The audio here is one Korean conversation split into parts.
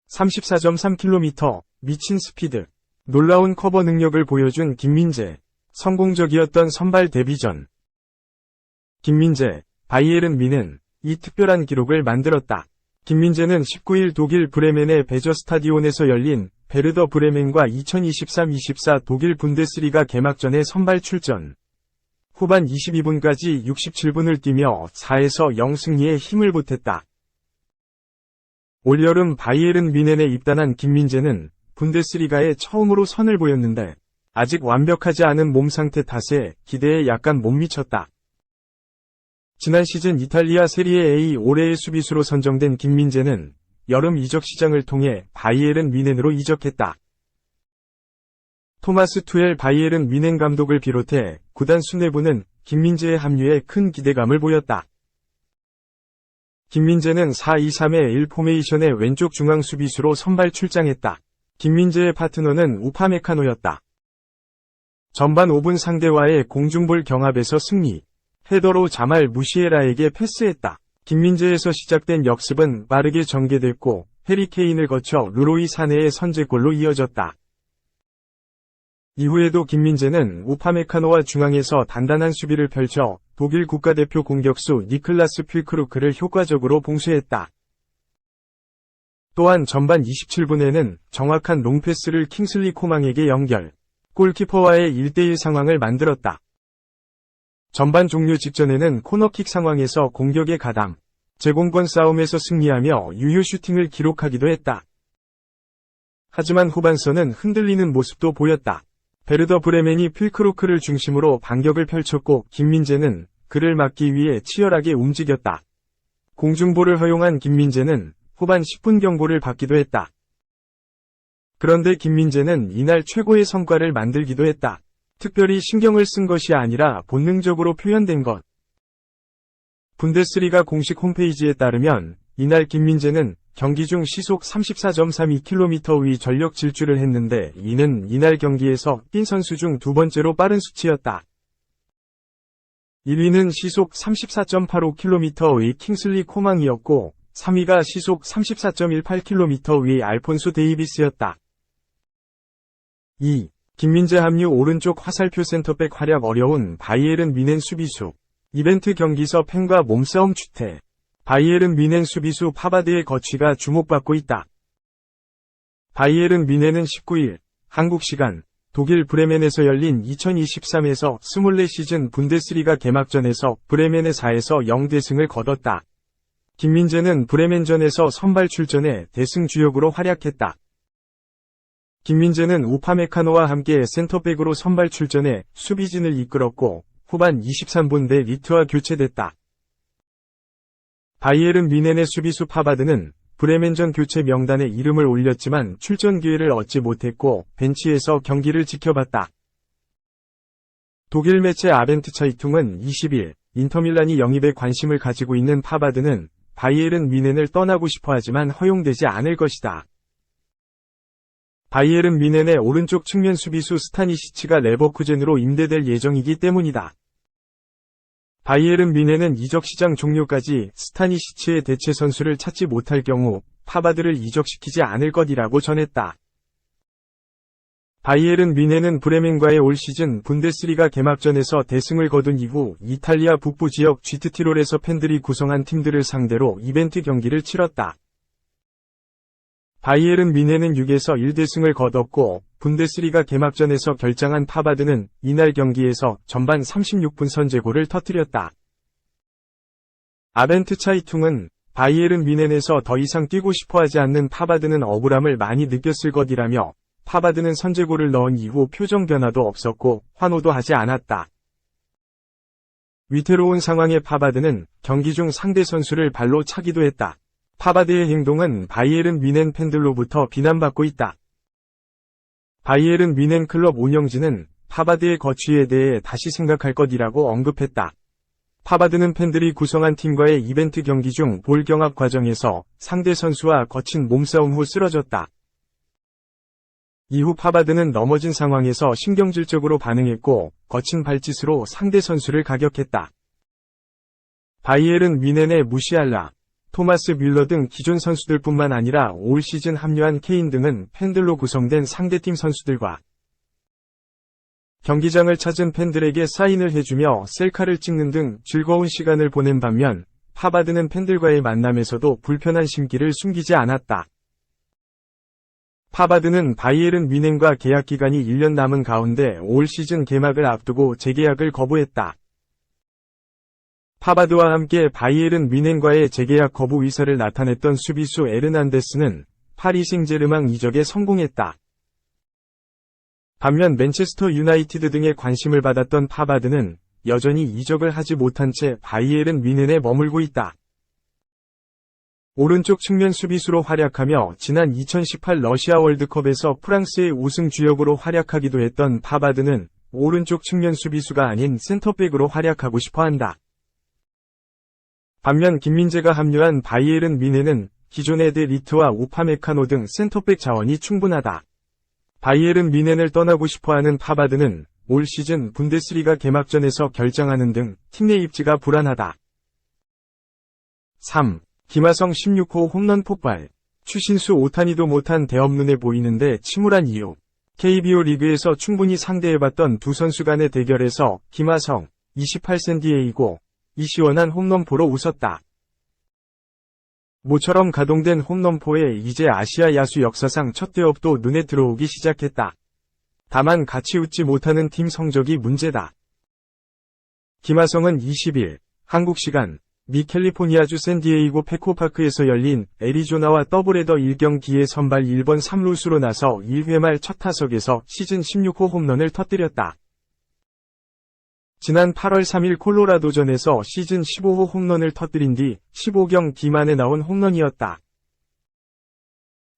(34.3km) 미친 스피드. 놀라운 커버 능력을 보여준 김민재. 성공적이었던 선발 데뷔전. 김민재, 바이에른 뮌헨, 이 특별한 기록을 만들었다. 김민재는 19일 독일 브레멘의 베저스타디온에서 열린 베르더 브레멘과 2023-24 독일 분데스리가 개막전에 선발 출전. 후반 22분까지 67분을 뛰며 4에서 0 승리에 힘을 보탰다. 올여름 바이에른 뮌헨에 입단한 김민재는 분데스리가에 처음으로 선을 보였는데 아직 완벽하지 않은 몸 상태 탓에 기대에 약간 못 미쳤다. 지난 시즌 이탈리아 세리에 A 올해의 수비수로 선정된 김민재는 여름 이적 시장을 통해 바이에른 뮌헨으로 이적했다. 토마스 투엘 바이에른 뮌헨 감독을 비롯해 구단 수뇌부는 김민재의 합류에 큰 기대감을 보였다. 김민재는 4-2-3-1 포메이션의 왼쪽 중앙 수비수로 선발 출장했다. 김민재의 파트너는 우파메카노였다. 전반 5분 상대와의 공중볼 경합에서 승리. 헤더로 자말 무시에라에게 패스했다. 김민재에서 시작된 역습은 빠르게 전개됐고 해리 케인을 거쳐 르로이 사네의 선제골로 이어졌다. 이후에도 김민재는 우파메카노와 중앙에서 단단한 수비를 펼쳐 독일 국가대표 공격수 니클라스 퀼크루크를 효과적으로 봉쇄했다. 또한 전반 27분에는 정확한 롱패스를 킹슬리 코망에게 연결, 골키퍼와의 1대1 상황을 만들었다. 전반 종료 직전에는 코너킥 상황에서 공격에 가담, 제공권 싸움에서 승리하며 유효 슈팅을 기록하기도 했다. 하지만 후반서는 흔들리는 모습도 보였다. 베르더 브레멘이 퀼크루크를 중심으로 반격을 펼쳤고 김민재는 그를 막기 위해 치열하게 움직였다. 공중볼을 허용한 김민재는 후반 10분 경고를 받기도 했다. 그런데 김민재는 이날 최고의 성과를 만들기도 했다. 특별히 신경을 쓴 것이 아니라 본능적으로 표현된 것. 분데스리가 공식 홈페이지에 따르면 이날 김민재는 경기 중 시속 34.32km의 전력 질주를 했는데 이는 이날 경기에서 뛴 선수 중 두 번째로 빠른 수치였다. 1위는 시속 34.85km의 킹슬리 코망이었고 3위가 시속 34.18km의 알폰소 데이비스였다. 2. 김민재 합류 오른쪽 화살표 센터백 활약 어려운 바이에른 뮌헨 수비수. 이벤트 경기서 팬과 몸싸움 추태. 바이에른 뮌헨 수비수 파바드의 거취가 주목받고 있다. 바이에른 뮌헨은 19일 한국 시간 독일 브레멘에서 열린 2023에서 24시즌 분데스리가 개막전에서 브레멘의 4에서 0 대승을 거뒀다. 김민재는 브레멘전에서 선발 출전해 대승 주역으로 활약했다. 김민재는 우파메카노와 함께 센터백으로 선발 출전해 수비진을 이끌었고 후반 23분 대 리트와 교체됐다. 바이에른 뮌헨의 수비수 파바드는 브레멘전 교체 명단에 이름을 올렸지만 출전 기회를 얻지 못했고 벤치에서 경기를 지켜봤다. 독일 매체 아벤트 차이퉁은 20일 인터밀란이 영입에 관심을 가지고 있는 파바드는 바이에른 뮌헨을 떠나고 싶어하지만 허용되지 않을 것이다. 바이에른 뮌헨의 오른쪽 측면 수비수 스타니시치가 레버쿠젠으로 임대될 예정이기 때문이다. 바이에른 뮌헨은 이적 시장 종료까지 스타니시치의 대체 선수를 찾지 못할 경우 파바드를 이적시키지 않을 것이라고 전했다. 바이에른 뮌헨은 브레멘과의 올 시즌 분데스리가 개막전에서 대승을 거둔 이후 이탈리아 북부 지역 GT티롤에서 팬들이 구성한 팀들을 상대로 이벤트 경기를 치렀다. 바이에른 뮌헨은 6에서 1대승을 거뒀고 분데스리가 개막전에서 결장한 파바드는 이날 경기에서 전반 36분 선제골을 터뜨렸다. 아벤트 차이퉁은 바이에른 뮌헨에서 더 이상 뛰고 싶어하지 않는 파바드는 억울함을 많이 느꼈을 것이라며 파바드는 선제골을 넣은 이후 표정 변화도 없었고 환호도 하지 않았다. 위태로운 상황의 파바드는 경기 중 상대 선수를 발로 차기도 했다. 파바드의 행동은 바이에른 뮌헨 팬들로부터 비난받고 있다. 바이에른 뮌헨 클럽 운영진은 파바드의 거취에 대해 다시 생각할 것이라고 언급했다. 파바드는 팬들이 구성한 팀과의 이벤트 경기 중 볼 경합 과정에서 상대 선수와 거친 몸싸움 후 쓰러졌다. 이후 파바드는 넘어진 상황에서 신경질적으로 반응했고 거친 발짓으로 상대 선수를 가격했다. 바이에른 뮌헨의 무시알라, 토마스 뮬러 등 기존 선수들뿐만 아니라 올 시즌 합류한 케인 등은 팬들로 구성된 상대팀 선수들과 경기장을 찾은 팬들에게 사인을 해주며 셀카를 찍는 등 즐거운 시간을 보낸 반면 파바드는 팬들과의 만남에서도 불편한 심기를 숨기지 않았다. 파바드는 바이에른 뮌헨과 계약 기간이 1년 남은 가운데 올 시즌 개막을 앞두고 재계약을 거부했다. 파바드와 함께 바이에른 뮌헨과의 재계약 거부 의사를 나타냈던 수비수 에르난데스는 파리 생제르맹 이적에 성공했다. 반면 맨체스터 유나이티드 등의 관심을 받았던 파바드는 여전히 이적을 하지 못한 채 바이에른 뮌헨에 머물고 있다. 오른쪽 측면 수비수로 활약하며 지난 2018 러시아 월드컵에서 프랑스의 우승 주역으로 활약하기도 했던 파바드는 오른쪽 측면 수비수가 아닌 센터백으로 활약하고 싶어한다. 반면 김민재가 합류한 바이에른 뮌헨은 기존의 데 리트와 우파메카노 등 센터백 자원이 충분하다. 바이에른 뮌헨을 떠나고 싶어하는 파바드는 올 시즌 분데스리가 개막전에서 결장하는 등 팀 내 입지가 불안하다. 3. 김하성 16호 홈런 폭발. 추신수 오타니도 못한 대업 눈에 보이는데 침울한 이유. KBO 리그에서 충분히 상대해봤던 두 선수 간의 대결에서 김하성 28샌디에이고 이시원한 홈런포로 웃었다. 모처럼 가동된 홈런포에 이제 아시아 야수 역사상 첫 대업도 눈에 들어오기 시작했다. 다만 같이 웃지 못하는 팀 성적이 문제다. 김하성은 20일 한국 시간 미 캘리포니아주 샌디에이고 페코파크에서 열린 애리조나와 더블헤더 1경기에 선발 1번 3루수로 나서 1회 말 첫 타석에서 시즌 16호 홈런을 터뜨렸다. 지난 8월 3일 콜로라도전에서 시즌 15호 홈런을 터뜨린 뒤 15경기 만에 나온 홈런이었다.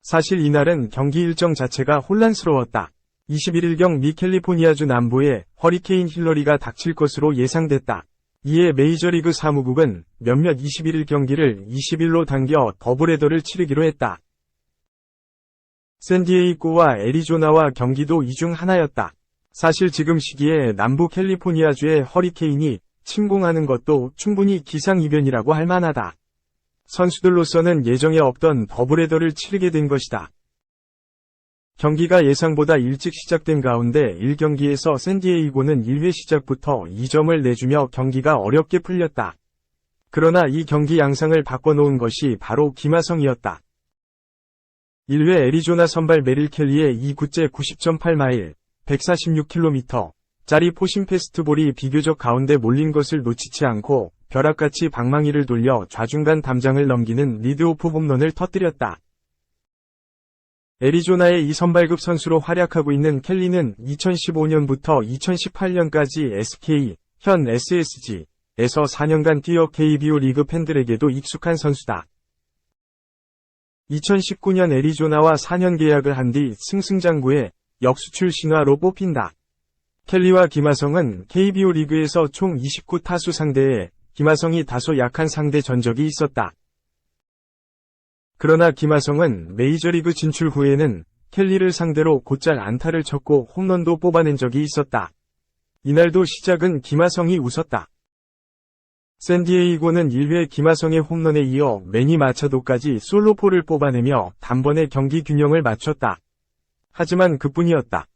사실 이날은 경기 일정 자체가 혼란스러웠다. 21일경 미 캘리포니아주 남부에 허리케인 힐러리가 닥칠 것으로 예상됐다. 이에 메이저리그 사무국은 몇몇 21일 경기를 20일로 당겨 더블헤더를 치르기로 했다. 샌디에이고와 애리조나와 경기도 이 중 하나였다. 사실 지금 시기에 남부 캘리포니아주의 허리케인이 침공하는 것도 충분히 기상이변이라고 할 만하다. 선수들로서는 예정에 없던 더블헤더를 치르게 된 것이다. 경기가 예상보다 일찍 시작된 가운데 1경기에서 샌디에이고는 1회 시작부터 2점을 내주며 경기가 어렵게 풀렸다. 그러나 이 경기 양상을 바꿔놓은 것이 바로 김하성이었다. 1회 애리조나 선발 메릴 켈리의 2구째 90.8마일, 146km 짜리 포심 패스트볼이 비교적 가운데 몰린 것을 놓치지 않고 벼락같이 방망이를 돌려 좌중간 담장을 넘기는 리드오프 홈런을 터뜨렸다. 애리조나의 이 선발급 선수로 활약하고 있는 켈리는 2015년부터 2018년까지 SK, 현 SSG에서 4년간 뛰어 KBO 리그 팬들에게도 익숙한 선수다. 2019년 애리조나와 4년 계약을 한 뒤 승승장구해 역수출 신화로 뽑힌다. 켈리와 김하성은 KBO 리그에서 총 29타수 상대에 김하성이 다소 약한 상대 전적이 있었다. 그러나 김하성은 메이저리그 진출 후에는 켈리를 상대로 곧잘 안타를 쳤고 홈런도 뽑아낸 적이 있었다. 이날도 시작은 김하성이 웃었다. 샌디에이고는 1회 김하성의 홈런에 이어 매니 마차도까지 솔로포를 뽑아내며 단번에 경기 균형을 맞췄다. 하지만 그뿐이었다.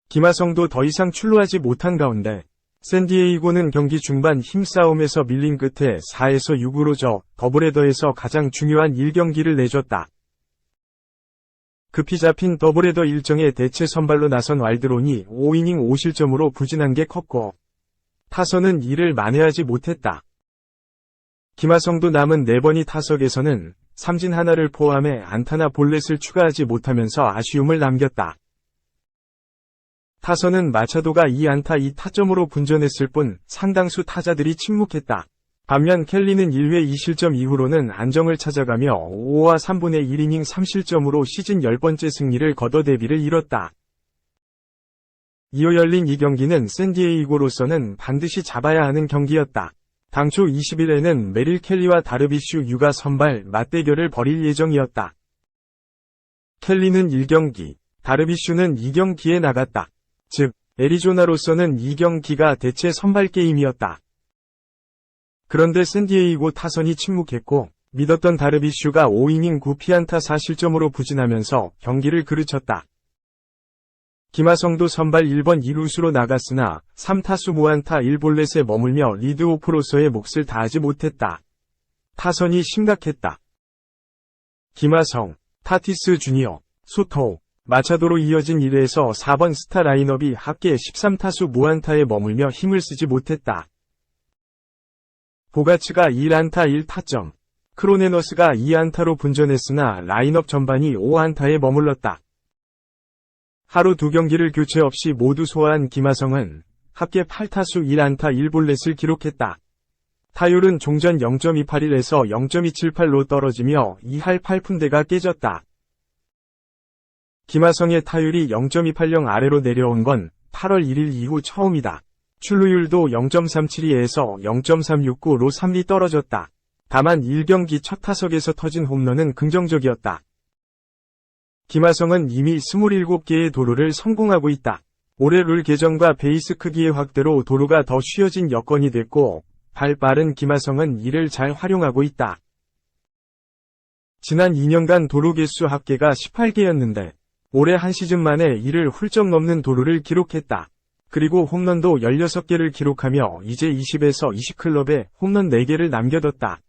김하성도 더 이상 출루하지 못한 가운데 샌디에이고는 경기 중반 힘싸움에서 밀린 끝에 4에서 6으로 져 더블헤더에서 가장 중요한 1경기를 내줬다. 급히 잡힌 더블헤더 일정에 대체 선발로 나선 왈드론이 5이닝 5실점으로 부진한 게 컸고 타선은 이를 만회하지 못했다. 김하성도 남은 4번이 타석에서는 삼진 하나를 포함해 안타나 볼넷을 추가하지 못하면서 아쉬움을 남겼다. 타선은 마차도가 2안타 2타점으로 분전했을 뿐 상당수 타자들이 침묵했다. 반면 켈리는 1회 2실점 이후로는 안정을 찾아가며 5와 3분의 1이닝 3실점으로 시즌 10번째 승리를 거둬 데뷔를 이뤘다. 이어 열린 이 경기는 샌디에이고로서는 반드시 잡아야 하는 경기였다. 당초 20일에는 메릴 켈리와 다르비슈 유가 선발 맞대결을 벌일 예정이었다. 켈리는 1경기, 다르비슈는 2경기에 나갔다. 즉, 애리조나로서는 2경기가 대체 선발 게임이었다. 그런데 샌디에이고 타선이 침묵했고 믿었던 다르비슈가 5이닝 9피안타 4실점으로 부진하면서 경기를 그르쳤다. 김하성도 선발 1번 2루수로 나갔으나 3타수 무안타 1볼넷에 머물며 리드오프로서의 몫을 다하지 못했다. 타선이 심각했다. 김하성, 타티스 주니어, 소토, 마차도로 이어진 1에서 4번 스타 라인업이 합계 13타수 무안타에 머물며 힘을 쓰지 못했다. 보가츠가 1안타 1타점, 크로네너스가 2안타로 분전했으나 라인업 전반이 5안타에 머물렀다. 하루 2경기를 교체 없이 모두 소화한 김하성은 합계 8타수 1안타 1볼넷을 기록했다. 타율은 종전 0.281에서 0.278로 떨어지며 2할 8푼대가 깨졌다. 김하성의 타율이 0.280 아래로 내려온 건 8월 1일 이후 처음이다. 출루율도 0.372에서 0.369로 3리 떨어졌다. 다만 1경기 첫 타석에서 터진 홈런은 긍정적이었다. 김하성은 이미 27개의 도루를 성공하고 있다. 올해 룰 개정과 베이스 크기의 확대로 도루가 더 쉬워진 여건이 됐고 발 빠른 김하성은 이를 잘 활용하고 있다. 지난 2년간 도루 개수 합계가 18개였는데 올해 한 시즌 만에 이를 훌쩍 넘는 도루를 기록했다. 그리고 홈런도 16개를 기록하며 이제 20에서 20클럽에 홈런 4개를 남겨뒀다.